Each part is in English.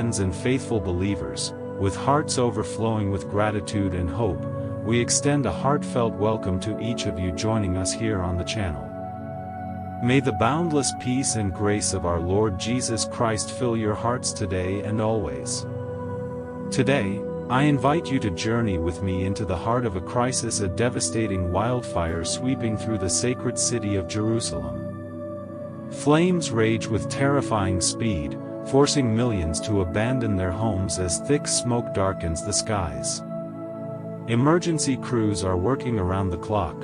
friends and faithful believers, with hearts overflowing with gratitude and hope, we extend a heartfelt welcome to each of you joining us here on the channel. May the boundless peace and grace of our Lord Jesus Christ fill your hearts today and always. Today, I invite you to journey with me into the heart of a crisis, a devastating wildfire sweeping through the sacred city of Jerusalem. Flames rage with terrifying speed, forcing millions to abandon their homes as thick smoke darkens the skies. Emergency crews are working around the clock,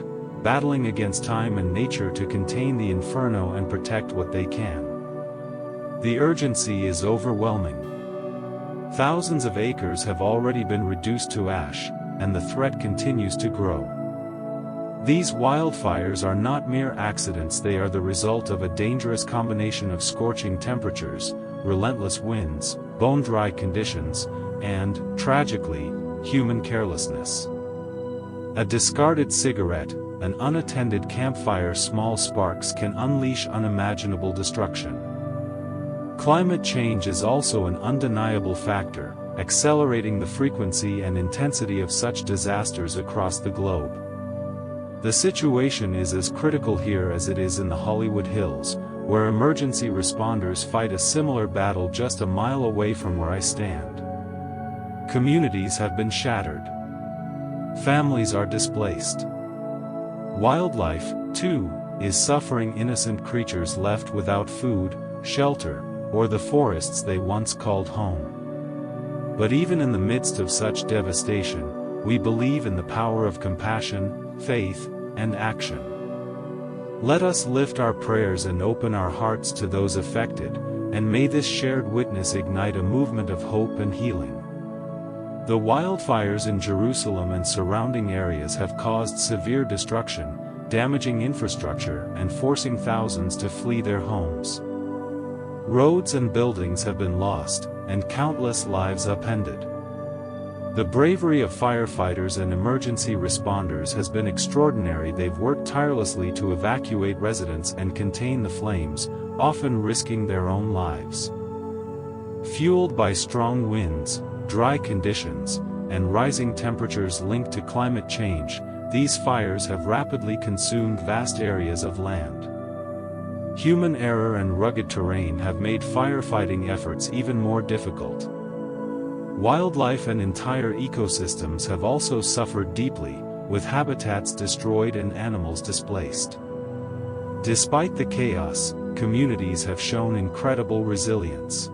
battling against time and nature to contain the inferno and protect what they can. The urgency is overwhelming. Thousands of acres have already been reduced to ash, and the threat continues to grow. These wildfires are not mere accidents, they are the result of a dangerous combination of scorching temperatures, relentless winds, bone-dry conditions, and, tragically, human carelessness. A discarded cigarette, an unattended campfire, small sparks can unleash unimaginable destruction. Climate change is also an undeniable factor, accelerating the frequency and intensity of such disasters across the globe. The situation is as critical here as it is in the Hollywood Hills, where emergency responders fight a similar battle just a mile away from where I stand. Communities have been shattered. Families are displaced. Wildlife, too, is suffering, innocent creatures left without food, shelter, or the forests they once called home. But even in the midst of such devastation, we believe in the power of compassion, faith, and action. Let us lift our prayers and open our hearts to those affected, and may this shared witness ignite a movement of hope and healing. The wildfires in Jerusalem and surrounding areas have caused severe destruction, damaging infrastructure and forcing thousands to flee their homes. Roads and buildings have been lost, and countless lives upended. The bravery of firefighters and emergency responders has been extraordinary. They've worked tirelessly to evacuate residents and contain the flames, often risking their own lives. Fueled by strong winds, dry conditions, and rising temperatures linked to climate change, these fires have rapidly consumed vast areas of land. Human error and rugged terrain have made firefighting efforts even more difficult. Wildlife and entire ecosystems have also suffered deeply, with habitats destroyed and animals displaced. Despite the chaos, communities have shown incredible resilience.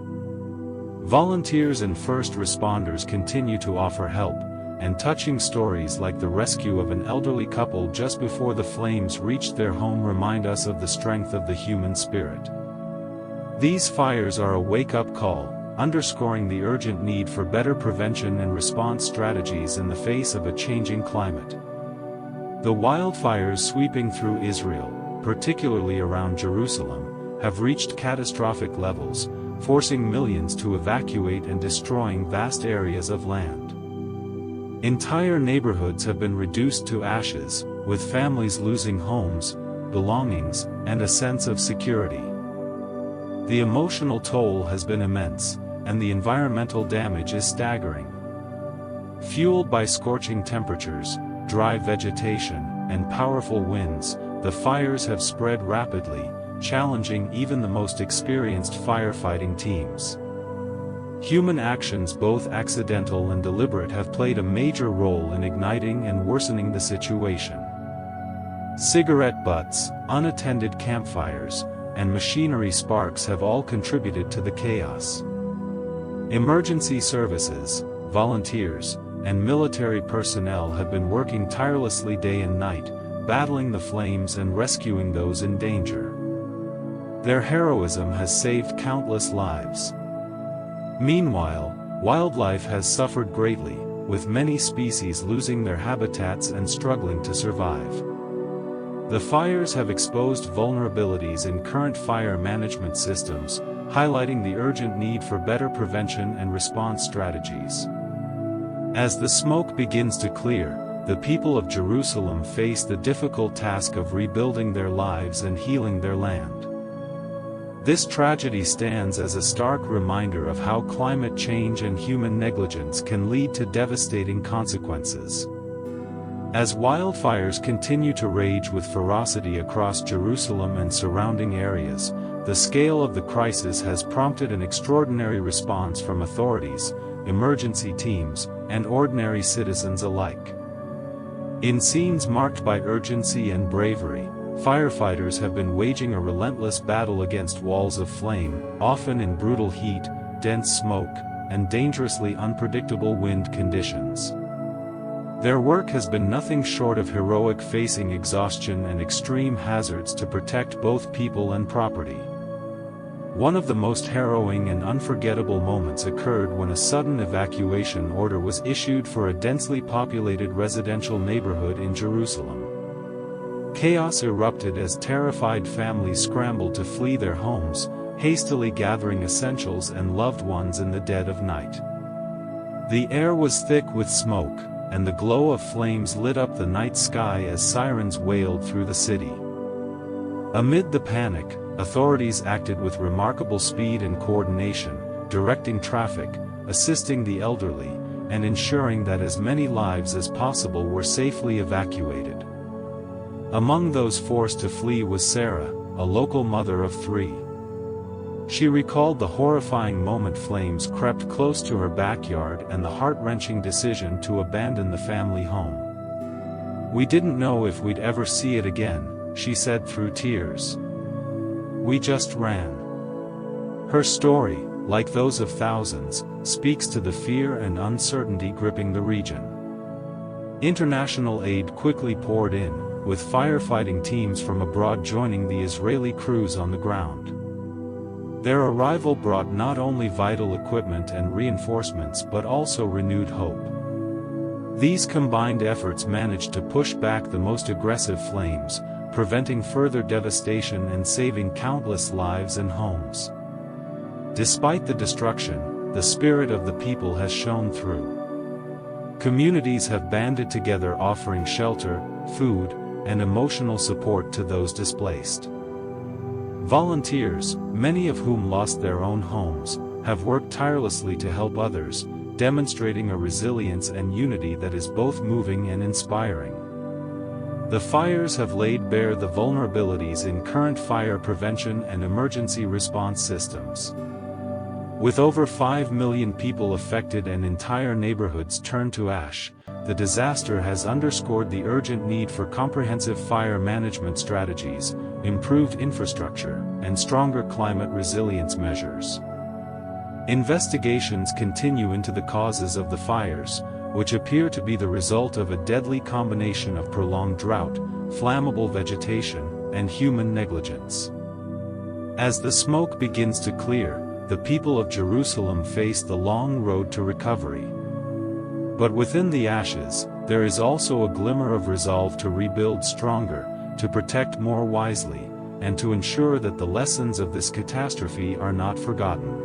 Volunteers and first responders continue to offer help, and touching stories like the rescue of an elderly couple just before the flames reached their home remind us of the strength of the human spirit. These fires are a wake-up call, underscoring the urgent need for better prevention and response strategies in the face of a changing climate. The wildfires sweeping through Israel, particularly around Jerusalem, have reached catastrophic levels, forcing millions to evacuate and destroying vast areas of land. Entire neighborhoods have been reduced to ashes, with families losing homes, belongings, and a sense of security. The emotional toll has been immense, and the environmental damage is staggering. Fueled by scorching temperatures, dry vegetation, and powerful winds, the fires have spread rapidly, challenging even the most experienced firefighting teams. Human actions, both accidental and deliberate, have played a major role in igniting and worsening the situation. Cigarette butts, unattended campfires, and machinery sparks have all contributed to the chaos. Emergency services, volunteers, and military personnel have been working tirelessly day and night, battling the flames and rescuing those in danger. Their heroism has saved countless lives. Meanwhile, wildlife has suffered greatly, with many species losing their habitats and struggling to survive. The fires have exposed vulnerabilities in current fire management systems, highlighting the urgent need for better prevention and response strategies. As the smoke begins to clear, the people of Jerusalem face the difficult task of rebuilding their lives and healing their land. This tragedy stands as a stark reminder of how climate change and human negligence can lead to devastating consequences. As wildfires continue to rage with ferocity across Jerusalem and surrounding areas, the scale of the crisis has prompted an extraordinary response from authorities, emergency teams, and ordinary citizens alike. In scenes marked by urgency and bravery, firefighters have been waging a relentless battle against walls of flame, often in brutal heat, dense smoke, and dangerously unpredictable wind conditions. Their work has been nothing short of heroic, facing exhaustion and extreme hazards to protect both people and property. One of the most harrowing and unforgettable moments occurred when a sudden evacuation order was issued for a densely populated residential neighborhood in Jerusalem. Chaos erupted as terrified families scrambled to flee their homes, hastily gathering essentials and loved ones in the dead of night. The air was thick with smoke, and the glow of flames lit up the night sky as sirens wailed through the city. Amid the panic, authorities acted with remarkable speed and coordination, directing traffic, assisting the elderly, and ensuring that as many lives as possible were safely evacuated. Among those forced to flee was Sarah, a local mother of 3. She recalled the horrifying moment flames crept close to her backyard and the heart-wrenching decision to abandon the family home. "We didn't know if we'd ever see it again," she said through tears. "We just ran." Her story, like those of thousands, speaks to the fear and uncertainty gripping the region. International aid quickly poured in, with firefighting teams from abroad joining the Israeli crews on the ground. Their arrival brought not only vital equipment and reinforcements but also renewed hope. These combined efforts managed to push back the most aggressive flames, preventing further devastation and saving countless lives and homes. Despite the destruction, the spirit of the people has shone through. Communities have banded together offering shelter, food, and emotional support to those displaced. Volunteers, many of whom lost their own homes, have worked tirelessly to help others, demonstrating a resilience and unity that is both moving and inspiring. The fires have laid bare the vulnerabilities in current fire prevention and emergency response systems. With over 5 million people affected and entire neighborhoods turned to ash, the disaster has underscored the urgent need for comprehensive fire management strategies, improved infrastructure, and stronger climate resilience measures. Investigations continue into the causes of the fires, which appear to be the result of a deadly combination of prolonged drought, flammable vegetation, and human negligence. As the smoke begins to clear, the people of Jerusalem face the long road to recovery. But within the ashes, there is also a glimmer of resolve to rebuild stronger, to protect more wisely, and to ensure that the lessons of this catastrophe are not forgotten.